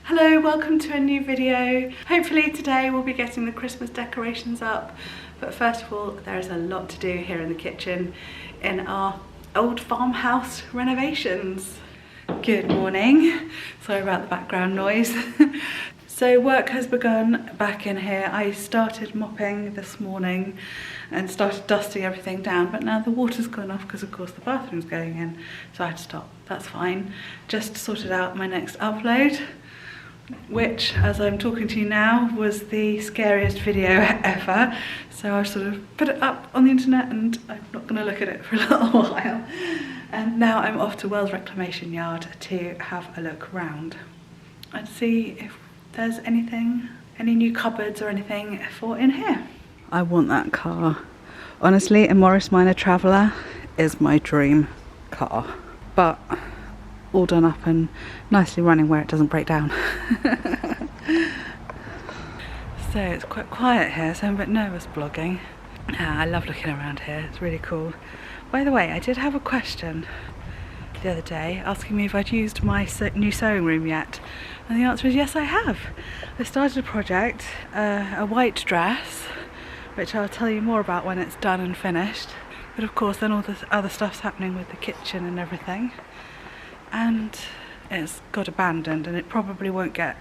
Hello, welcome to a new video. Hopefully today we'll be getting the Christmas decorations up, but first of all there is a lot to do here in the kitchen in our old farmhouse renovations. Good morning, sorry about the background noise. So work has begun back in here. I started mopping this morning and started dusting everything down, but now the water's gone off because of course the bathroom's going in, so I had to stop. That's fine. Just sorted out my next upload, which, as I'm talking to you now, was the scariest video ever. So I sort of put it up on the internet and I'm not going to look at it for a little while. And now I'm off to Wells Reclamation Yard to have a look round and see if there's anything, any new cupboards or anything for in here. I want that car. Honestly, a Morris Minor Traveller is my dream car. But all done up and nicely running where it doesn't break down. So it's quite quiet here, so I'm a bit nervous vlogging. I love looking around here, it's really cool. By the way, I did have a question the other day asking me if I'd used my new sewing room yet, and the answer is yes, I have. I started a project, a white dress, which I'll tell you more about when it's done and finished, but of course then all the other stuff's happening with the kitchen and everything, and it's got abandoned and it probably won't get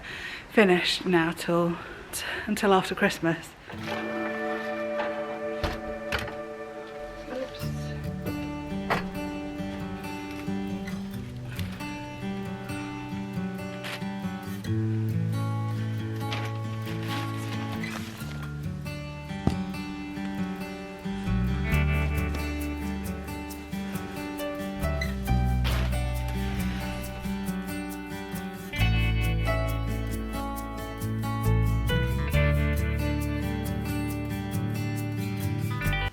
finished now until after Christmas.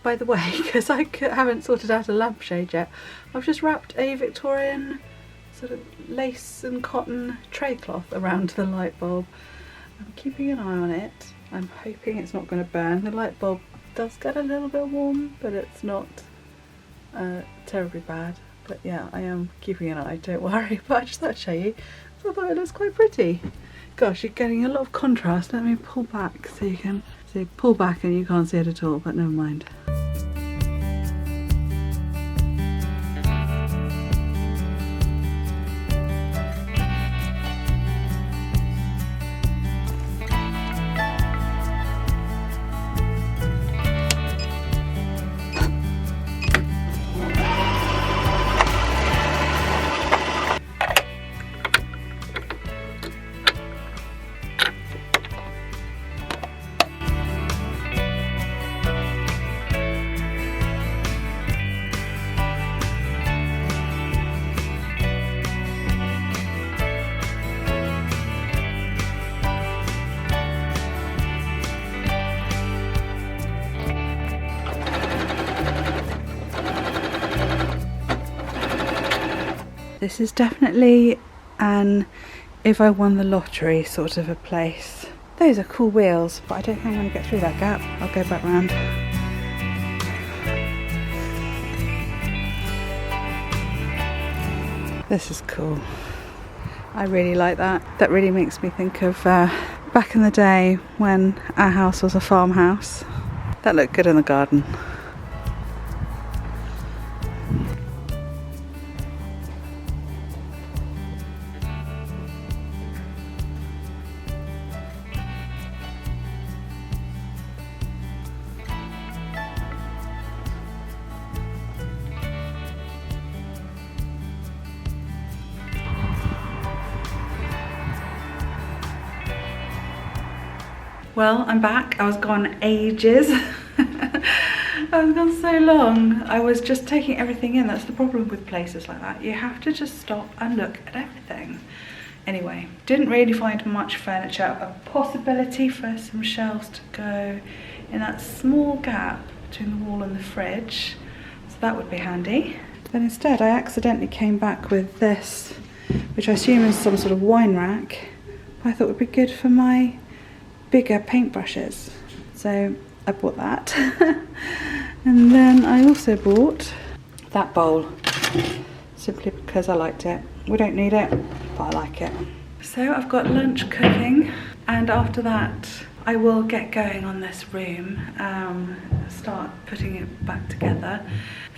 By the way, because I haven't sorted out a lampshade yet, I've just wrapped a Victorian sort of lace and cotton tray cloth around the light bulb. I'm keeping an eye on it. I'm hoping it's not going to burn. The light bulb does get a little bit warm, but it's not terribly bad. But yeah, I am keeping an eye, don't worry. But I just thought I'd show you. I thought it looks quite pretty. Gosh, you're getting a lot of contrast. Let me pull back so you can see. Pull back and you can't see it at all, but never mind. This is definitely an if I won the lottery sort of a place. Those are cool wheels, but I don't think I'm going to get through that gap. I'll go back round. This is cool. I really like that. That really makes me think of back in the day when our house was a farmhouse. That looked good in the garden. Well, I'm back. I was gone ages. I was gone so long. I was just taking everything in. That's the problem with places like that. You have to just stop and look at everything. Anyway, didn't really find much furniture. A possibility for some shelves to go in that small gap between the wall and the fridge. So that would be handy. But instead, I accidentally came back with this, which I assume is some sort of wine rack. I thought would be good for my bigger paintbrushes, so I bought that. And then I also bought that bowl simply because I liked it. We don't need it, but I like it. So I've got lunch cooking, and after that I will get going on this room, start putting it back together.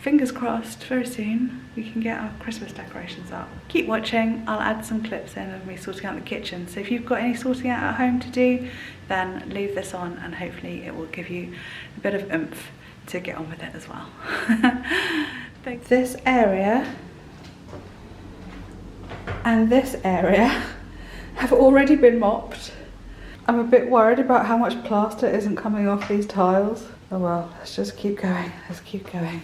Fingers crossed, very soon we can get our Christmas decorations up. Keep watching, I'll add some clips in of me sorting out the kitchen. So if you've got any sorting out at home to do, then leave this on and hopefully it will give you a bit of oomph to get on with it as well. This area and this area have already been mopped. I'm a bit worried about how much plaster isn't coming off these tiles. Oh well, let's just keep going, let's keep going.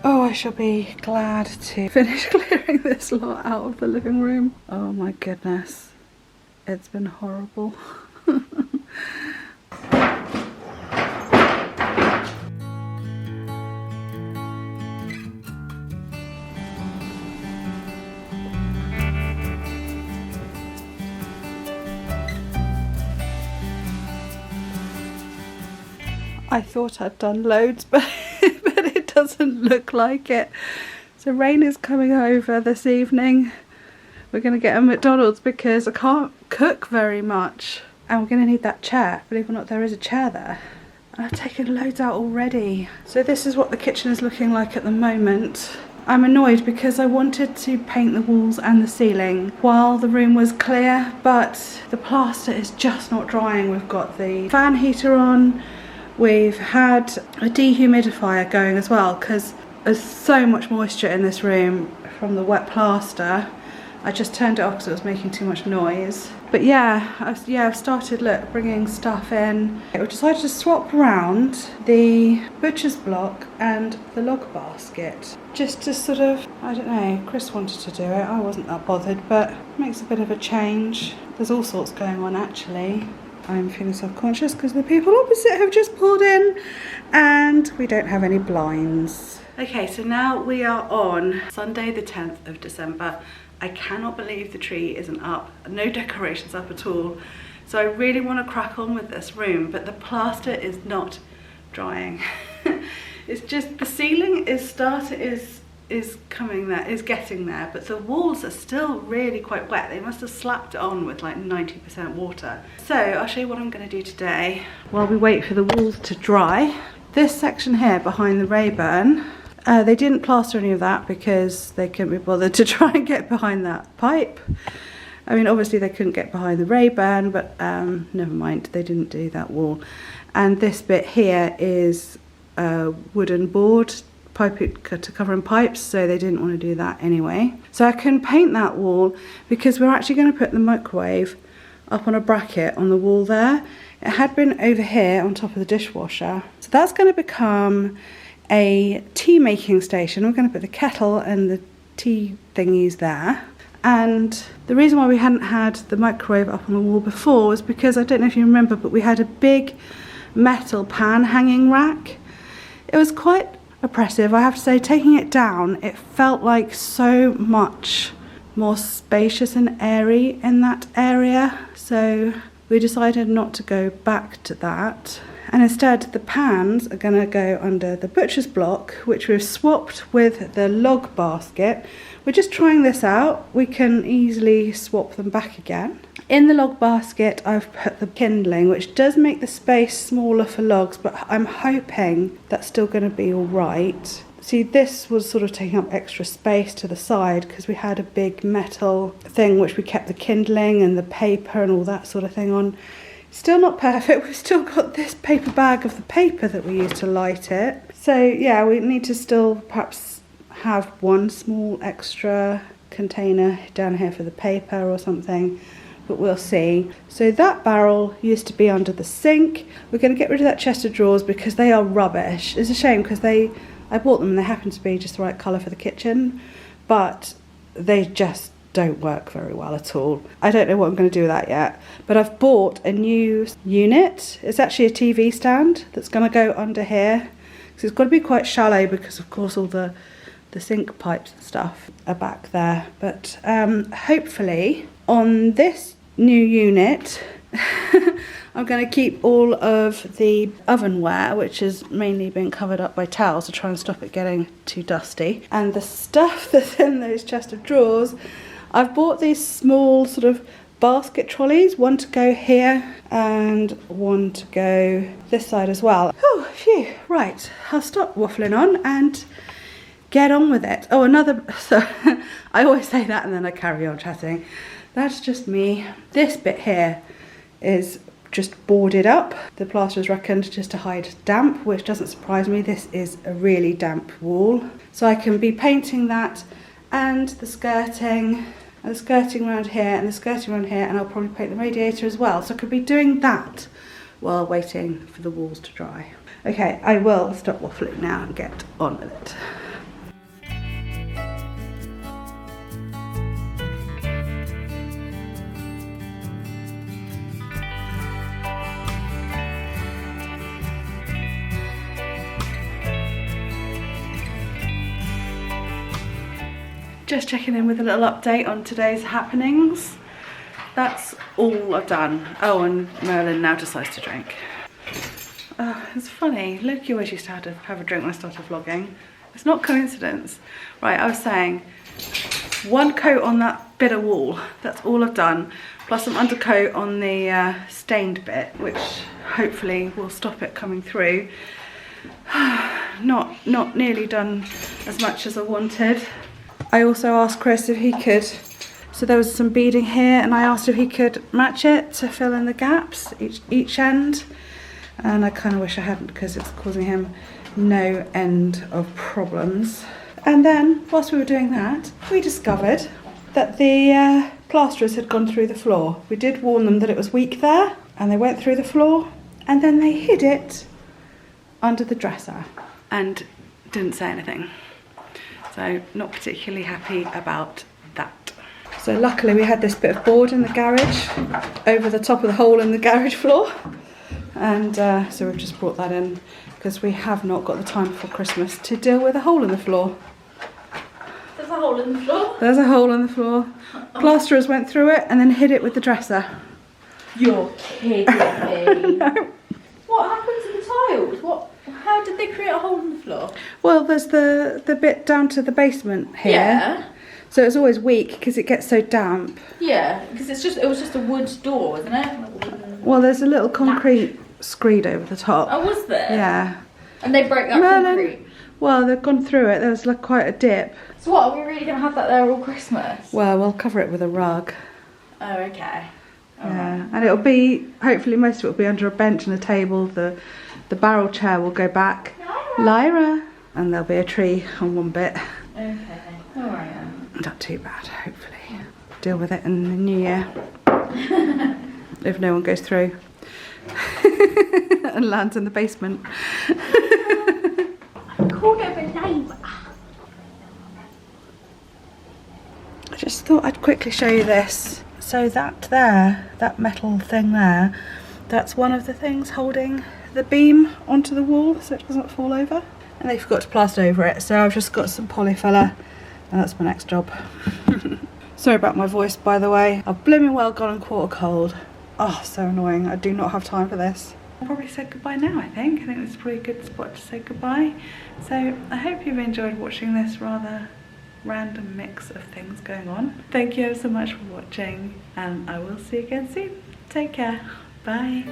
Oh, I shall be glad to finish clearing this lot out of the living room. Oh my goodness, it's been horrible. I thought I'd done loads, but it doesn't look like it. So rain is coming over this evening. We're going to get a McDonald's because I can't cook very much. And we're going to need that chair. Believe it or not, there is a chair there. And I've taken loads out already. So this is what the kitchen is looking like at the moment. I'm annoyed because I wanted to paint the walls and the ceiling while the room was clear, but the plaster is just not drying. We've got the fan heater on. We've had a dehumidifier going as well because there's so much moisture in this room from the wet plaster. I just turned it off because it was making too much noise. But yeah, I've started bringing stuff in. We decided to swap around the butcher's block and the log basket. Just to sort of, I don't know, Chris wanted to do it. I wasn't that bothered, but it makes a bit of a change. There's all sorts going on actually. I'm feeling self-conscious because the people opposite have just pulled in and we don't have any blinds. Okay, so now we are on Sunday the 10th of December. I cannot believe the tree isn't up, no decorations up at all. So I really want to crack on with this room, but the plaster is not drying. It's just the ceiling is coming there, is getting there, but the walls are still really quite wet. They must have slapped it on with like 90% water. So I'll show you what I'm going to do today while we wait for the walls to dry. This section here behind the Rayburn, they didn't plaster any of that because they couldn't be bothered to try and get behind that pipe. I mean, obviously they couldn't get behind the Rayburn, but never mind, they didn't do that wall. And this bit here is a wooden board pipe to cover in pipes, so they didn't want to do that anyway. So I couldn't paint that wall because we're actually going to put the microwave up on a bracket on the wall there. It had been over here on top of the dishwasher. So that's going to become a tea making station. We're going to put the kettle and the tea thingies there. And the reason why we hadn't had the microwave up on the wall before was because, I don't know if you remember, but we had a big metal pan hanging rack. It was quite oppressive, I have to say. Taking it down, it felt like so much more spacious and airy in that area, so we decided not to go back to that, and instead the pans are going to go under the butcher's block, which we've swapped with the log basket. We're just trying this out. We can easily swap them back again. In the log basket I've put the kindling, which does make the space smaller for logs, but I'm hoping that's still going to be all right. See, this was sort of taking up extra space to the side because we had a big metal thing which we kept the kindling and the paper and all that sort of thing on. Still not perfect. We've still got this paper bag of the paper that we use to light it. So yeah, we need to still perhaps have one small extra container down here for the paper or something, but we'll see. So that barrel used to be under the sink. We're going to get rid of that chest of drawers because they are rubbish. It's a shame because I bought them and they happen to be just the right colour for the kitchen, but they just don't work very well at all. I don't know what I'm going to do with that yet, but I've bought a new unit. It's actually a TV stand that's going to go under here, because it's got to be quite shallow because of course all the sink pipes and stuff are back there. But hopefully on this new unit I'm going to keep all of the ovenware, which has mainly been covered up by towels to try and stop it getting too dusty. And the stuff that's in those chest of drawers, I've bought these small sort of basket trolleys, one to go here and one to go this side as well. Oh, phew, right, I'll stop waffling on and get on with it. Oh, so I always say that and then I carry on chatting. That's just me. This bit here is just boarded up. The plaster is reckoned just to hide damp, which doesn't surprise me. This is a really damp wall. So I can be painting that and the skirting around here and the skirting around here, and I'll probably paint the radiator as well. So I could be doing that while waiting for the walls to dry. Okay, I will stop waffling now and get on with it. Just checking in with a little update on today's happenings. That's all I've done. Oh, and Merlin now decides to drink. It's funny, Loki always used to have a drink when I started vlogging. It's not coincidence. Right, I was saying, one coat on that bit of wall, that's all I've done, plus some undercoat on the stained bit, which hopefully will stop it coming through. Not nearly done as much as I wanted. I also asked Chris if he could, so there was some beading here, and I asked if he could match it to fill in the gaps each end, and I kind of wish I hadn't because it's causing him no end of problems. And then whilst we were doing that, we discovered that the plasterers had gone through the floor. We did warn them that it was weak there, and they went through the floor and then they hid it under the dresser and didn't say anything. So not particularly happy about that. So luckily we had this bit of board in the garage over the top of the hole in the garage floor, and so we've just brought that in because we have not got the time before Christmas to deal with a hole in the floor. There's a hole in the floor? There's a hole in the floor. Plasterers went through it and then hid it with the dresser. You're kidding me. No. What happened to the tiles? How did they create a hole in the floor? Well, there's the bit down to the basement here. Yeah. So it's always weak because it gets so damp. Yeah, because it was just a wood door, wasn't it? Well, there's a little concrete screed over the top. Oh, was there? Yeah. And they broke that concrete? Well, they've gone through it. There was like quite a dip. So what, are we really going to have that there all Christmas? Well, we'll cover it with a rug. Oh, okay. Yeah, and it'll be, hopefully most of it will be under a bench and a table. The barrel chair will go back. Lyra! And there'll be a tree on one bit. Okay, alright then. Not too bad, hopefully. Deal with it in the new year. If no one goes through. And lands in the basement. Called it a name. I just thought I'd quickly show you this. So that metal thing there, that's one of the things holding the beam onto the wall so it doesn't fall over. And they forgot to plaster over it, so I've just got some polyfiller and that's my next job. Sorry about my voice, by the way. I've blooming well gone and caught a cold. Oh, so annoying. I do not have time for this. I'll probably say goodbye now, I think. I think this is probably a good spot to say goodbye. So I hope you've enjoyed watching this rather random mix of things going on. Thank you so much for watching, and I will see you again soon. Take care. Bye.